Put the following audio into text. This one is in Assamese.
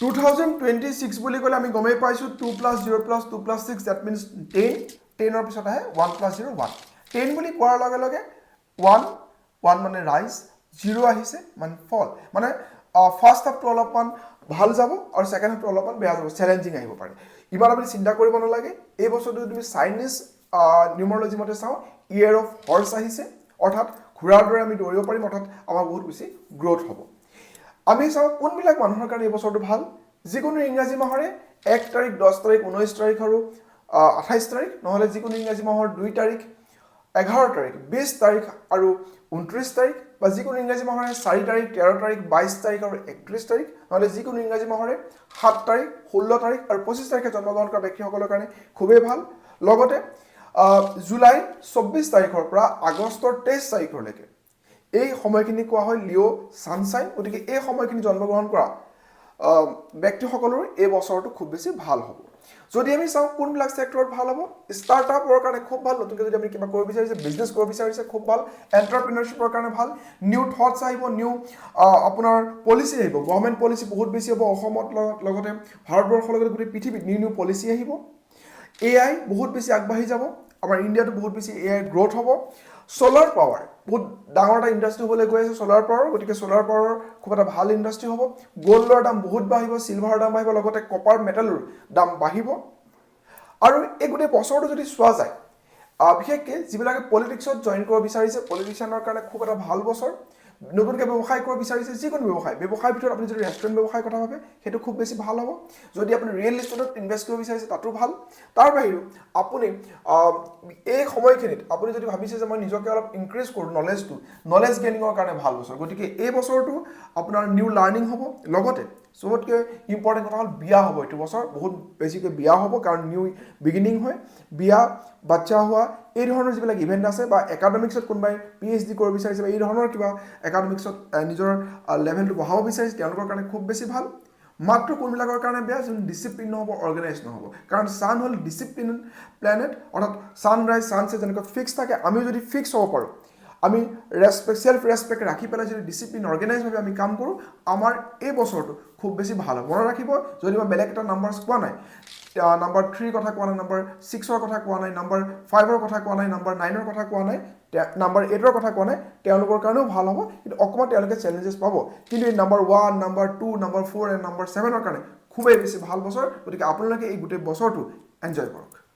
2026 বুলি ক'লে আমি গমেই পাইছোঁ 2 + 0 + 2 + 6 that means 10 10ৰ পিছত আহে 1 + 0 1 10 বুলি কোৱাৰ লগে লগে 1 মানে ৰাইজ 0 আহিছে মানে ফল মানে ফাৰ্ষ্ট হাফটো অলপমান ভাল যাব আৰু ছেকেণ্ড হাফটো অলপমান বেয়া যাব চেলেঞ্জিং আহিব পাৰে ইমান আপুনি চিন্তা কৰিব নালাগে এই বছৰটো তুমি চাইনিজ নিউমাৰলজি মতে চাওঁ ইয়েৰ অফ হৰ্চ আহিছে অৰ্থাৎ ঘোঁৰাৰ দৰে আমি দৌৰিব পাৰিম অৰ্থাৎ আমাৰ বহুত বেছি গ্ৰ'থ হ'ব আমি চাওঁ কোনবিলাক মানুহৰ কাৰণে এই বছৰটো ভাল যিকোনো ইংৰাজী মাহৰে 1 তাৰিখ 10 তাৰিখ 19 তাৰিখ আৰু 28 তাৰিখ নহ'লে যিকোনো ইংৰাজী মাহৰ 2 তাৰিখ 11 তাৰিখ 20 তাৰিখ আৰু 29 তাৰিখ বা যিকোনো ইংৰাজী মাহৰে 4 তাৰিখ 13 তাৰিখ 22 তাৰিখ আৰু 31 তাৰিখ নহ'লে যিকোনো ইংৰাজী মাহৰে 7 তাৰিখ 16 তাৰিখ আৰু 25 তাৰিখে জন্মগ্ৰহণ কৰা ব্যক্তিসকলৰ কাৰণে খুবেই ভাল লগতে জুলাই 24 তাৰিখৰ পৰা আগষ্টৰ 23 তাৰিখলৈকে এই সময়খিনি কোৱা হয় লিঅ' ছানশ্বাইন গতিকে এই সময়খিনি জন্মগ্ৰহণ কৰা ব্যক্তিসকলৰ এই বছৰটো খুব বেছি ভাল হ'ব যদি আমি চাওঁ কোনবিলাক সেক্টৰত ভাল হ'ব ষ্টাৰ্টআপৰ কাৰণে খুব ভাল নতুনকৈ যদি আমি কিবা কৰিব বিচাৰিছে বিজনেছ কৰিব বিচাৰিছে খুব ভাল এণ্টাৰপ্ৰিনাৰশ্বিপৰ কাৰণে ভাল নিউ থটছ আহিব নিউ আপোনাৰ পলিচি আহিব গভৰ্ণমেণ্ট পলিচি বহুত বেছি হ'ব অসমত লগতে ভাৰতবৰ্ষৰ লগতে গোটেই পৃথিৱীত নিউ পলিচি আহিব AI বহুত বেছি আগবাঢ়ি যাব আমাৰ ইণ্ডিয়াটো বহুত বেছি AI গ্ৰথ হ'ব সোলাৰ পাৱাৰ বহুত ডাঙৰ এটা ইণ্ডাষ্ট্ৰি হ'বলৈ গৈ আছে সোলাৰ পাৱাৰ গতিকে সোলাৰ পাৱাৰৰ খুব এটা ভাল ইণ্ডাষ্ট্ৰি হ'ব গোল্ডৰ দাম বহুত বাঢ়িব চিলভাৰৰ দাম বাঢ়িব লগতে কপাৰ মেটেলৰ দাম বাঢ়িব আৰু এই গোটেই বছৰটো যদি চোৱা যায় বিশেষকৈ যিবিলাকে পলিটিক্সত জইন কৰিব বিচাৰিছে পলিটিচিয়ানৰ কাৰণে খুব এটা ভাল বছৰ নতুনকৈ ব্যৱসায় কৰিব বিচাৰিছে যিকোনো ব্যৱসায়ৰ ভিতৰত আপুনি যদি ৰেষ্টুৰেণ্ট ব্যৱসায় কথা ভাবে সেইটো খুব বেছি ভাল হ'ব যদি আপুনি ৰিয়েল ইষ্টেটত ইনভেষ্ট কৰিব বিচাৰিছে তাতো ভাল তাৰ বাহিৰেও আপুনি এই সময়খিনিত আপুনি যদি ভাবিছে যে মই নিজকে অলপ ইনক্ৰিজ কৰোঁ নলেজ গেইনিঙৰ কাৰণে ভাল বছৰ গতিকে এই বছৰটো আপোনাৰ নিউ লাৰ্ণিং হ'ব লগতে চবতকৈ ইম্পৰ্টেণ্ট কথা হ'ল বিয়া হ'ব এইটো বছৰ বহুত বেছিকৈ বিয়া হ'ব কাৰণ নিউ বিগিনিং হয় বিয়া বাচ্চা হোৱা এই ধৰণৰ যিবিলাক ইভেণ্ট আছে বা একাডেমিক্সত কোনোবাই PhD কৰিব বিচাৰিছে বা এই ধৰণৰ কিবা একাডেমিক্সত নিজৰ লেভেলটো বঢ়াব বিচাৰিছে তেওঁলোকৰ কাৰণে খুব বেছি ভাল মাত্ৰ কোনবিলাকৰ কাৰণে বেয়া যোন ডিচিপ্লিন নহ'ব অৰ্গেনাইজ নহ'ব কাৰণ ছান হ'ল ডিচিপ্লিন প্লেনেট অৰ্থাৎ ছানৰাইজ ছানছেট যেনেকৈ ফিক্স থাকে আমিও যদি ফিক্স হ'ব পাৰোঁ আমি সেল্ফ ৰেছপেক্ট ৰাখি পেলাই যদি ডিচিপ্লিন অৰ্গেনাইজভাৱে আমি কাম কৰোঁ আমাৰ এই বছৰটো খুব বেছি ভাল হ'ব মনত ৰাখিব যদি মই বেলেগ এটা নাম্বাৰছ কোৱা নাই নাম্বাৰ 3 কথা কোৱা নাই নাম্বাৰ 6ৰ কথা কোৱা নাই নাম্বাৰ 5ৰ কথা কোৱা নাই নাম্বাৰ 9ৰ কথা কোৱা নাই নাম্বাৰ 8ৰ কথা কোৱা নাই তেওঁলোকৰ কাৰণেও ভাল হ'ব কিন্তু অকণমান তেওঁলোকে চেলেঞ্জেছ পাব কিন্তু এই number 1 number 2 number 4 and number 7ৰ কাৰণে খুবেই বেছি ভাল বছৰ গতিকে আপোনালোকে এই গোটেই বছৰটো এনজয় কৰক